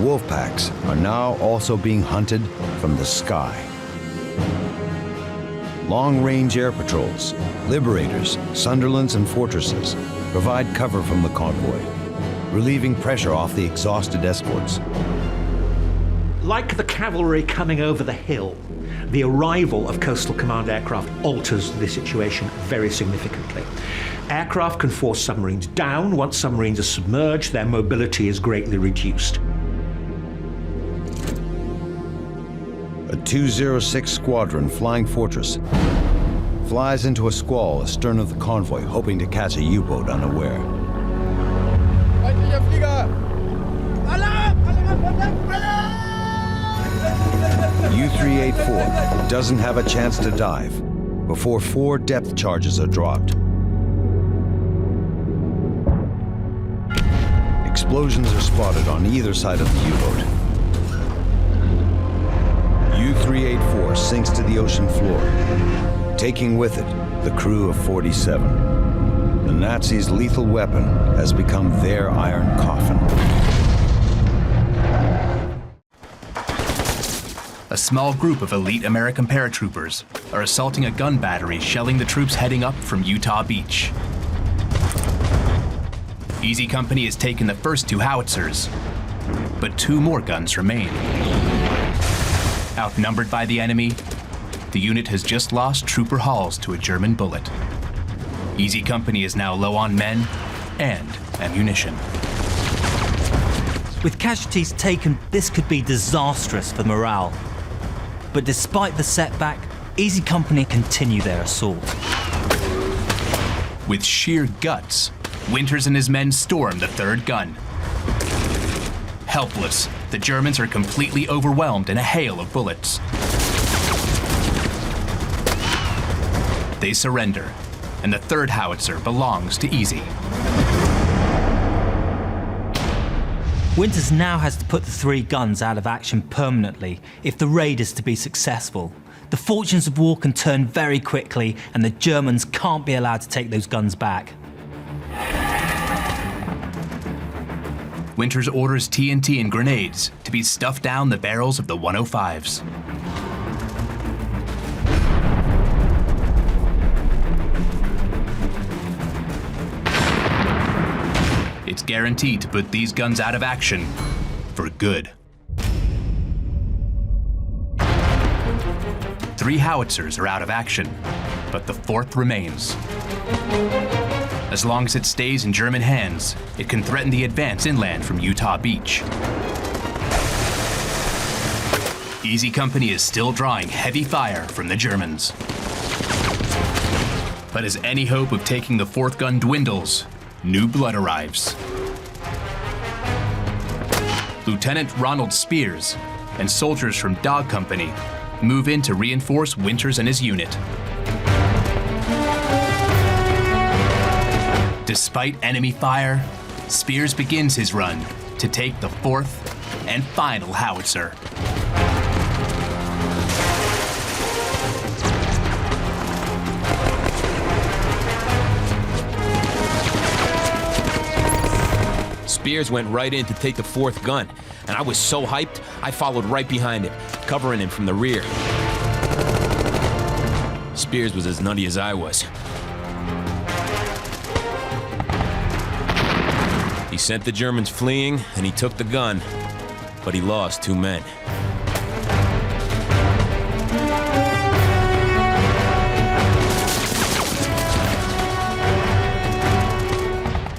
wolf packs are now also being hunted from the sky. Long-range air patrols, Liberators, Sunderlands, and Fortresses provide cover from the convoy, relieving pressure off the exhausted escorts. Like the cavalry coming over the hill, the arrival of Coastal Command aircraft alters the situation very significantly. Aircraft can force submarines down. Once submarines are submerged, their mobility is greatly reduced. A 206 Squadron Flying Fortress flies into a squall astern of the convoy, hoping to catch a U-boat unaware. U-384 doesn't have a chance to dive before 4 depth charges are dropped. Explosions are spotted on either side of the U-boat. U-384 sinks to the ocean floor, taking with it the crew of 47. The Nazis' lethal weapon has become their iron coffin. A small group of elite American paratroopers are assaulting a gun battery, shelling the troops heading up from Utah Beach. Easy Company has taken the first 2 howitzers, but 2 more guns remain. Outnumbered by the enemy, the unit has just lost Trooper Halls to a German bullet. Easy Company is now low on men and ammunition. With casualties taken, this could be disastrous for morale. But despite the setback, Easy Company continue their assault. With sheer guts, Winters and his men storm the 3rd gun. Helpless, the Germans are completely overwhelmed in a hail of bullets. They surrender, and the 3rd howitzer belongs to Easy. Winters now has to put the 3 guns out of action permanently if the raid is to be successful. The fortunes of war can turn very quickly, and the Germans can't be allowed to take those guns back. Winters orders TNT and grenades to be stuffed down the barrels of the 105s. It's guaranteed to put these guns out of action for good. 3 howitzers are out of action, but the 4th remains. As long as it stays in German hands, it can threaten the advance inland from Utah Beach. Easy Company is still drawing heavy fire from the Germans. But as any hope of taking the 4th gun dwindles, new blood arrives. Lieutenant Ronald Spears and soldiers from Dog Company move in to reinforce Winters and his unit. Despite enemy fire, Spears begins his run to take the 4th and final howitzer. Spears went right in to take the 4th gun, and I was so hyped, I followed right behind him, covering him from the rear. Spears was as nutty as I was. He sent the Germans fleeing, and he took the gun, but he lost 2 men.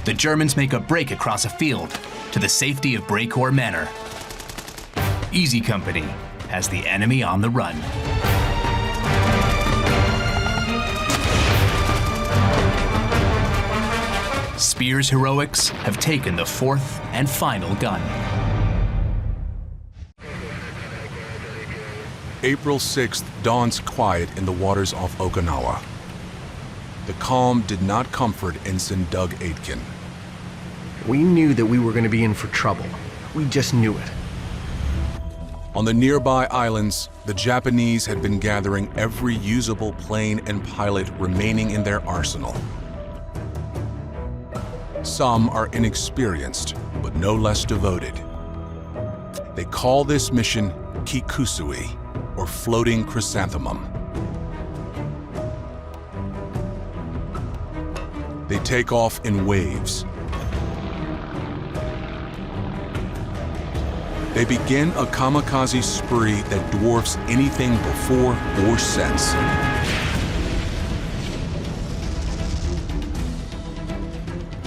The Germans make a break across a field to the safety of Brecourt Manor. Easy Company has the enemy on the run. Spears' heroics have taken the 4th and final gun. April 6th dawns quiet in the waters off Okinawa. The calm did not comfort Ensign Doug Aitken. We knew that we were going to be in for trouble. We just knew it. On the nearby islands, the Japanese had been gathering every usable plane and pilot remaining in their arsenal. Some are inexperienced, but no less devoted. They call this mission Kikusui, or Floating Chrysanthemum. They take off in waves. They begin a kamikaze spree that dwarfs anything before or since.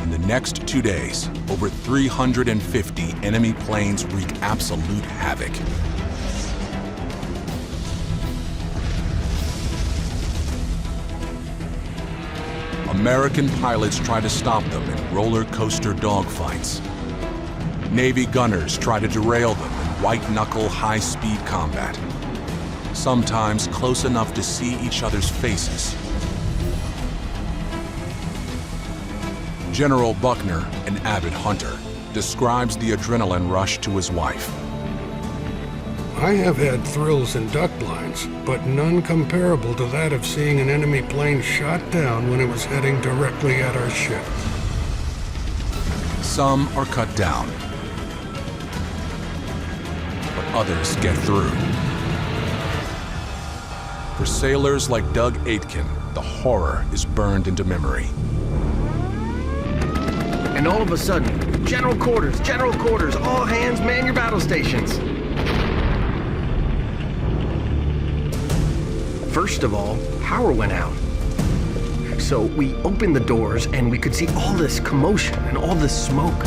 In the next 2 days, over 350 enemy planes wreak absolute havoc. American pilots try to stop them in roller coaster dogfights. Navy gunners try to derail them in white-knuckle, high-speed combat, sometimes close enough to see each other's faces. General Buckner, an avid hunter, describes the adrenaline rush to his wife. I have had thrills in duck blinds, but none comparable to that of seeing an enemy plane shot down when it was heading directly at our ship. Some are cut down, but others get through. For sailors like Doug Aitken, the horror is burned into memory. And all of a sudden, general quarters, all hands man your battle stations. First of all, power went out. So we opened the doors and we could see all this commotion and all this smoke.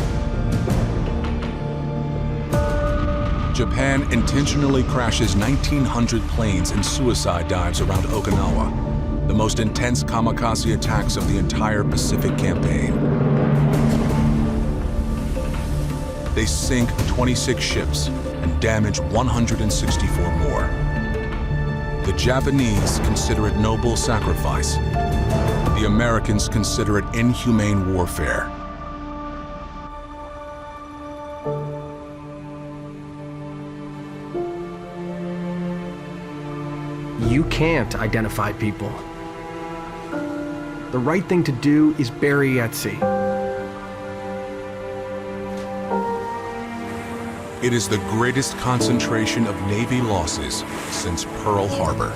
Japan intentionally crashes 1,900 planes in suicide dives around Okinawa, the most intense kamikaze attacks of the entire Pacific campaign. They sink 26 ships and damage 164 more. The Japanese consider it noble sacrifice. The Americans consider it inhumane warfare. You can't identify people. The right thing to do is bury at sea. It is the greatest concentration of Navy losses since Pearl Harbor.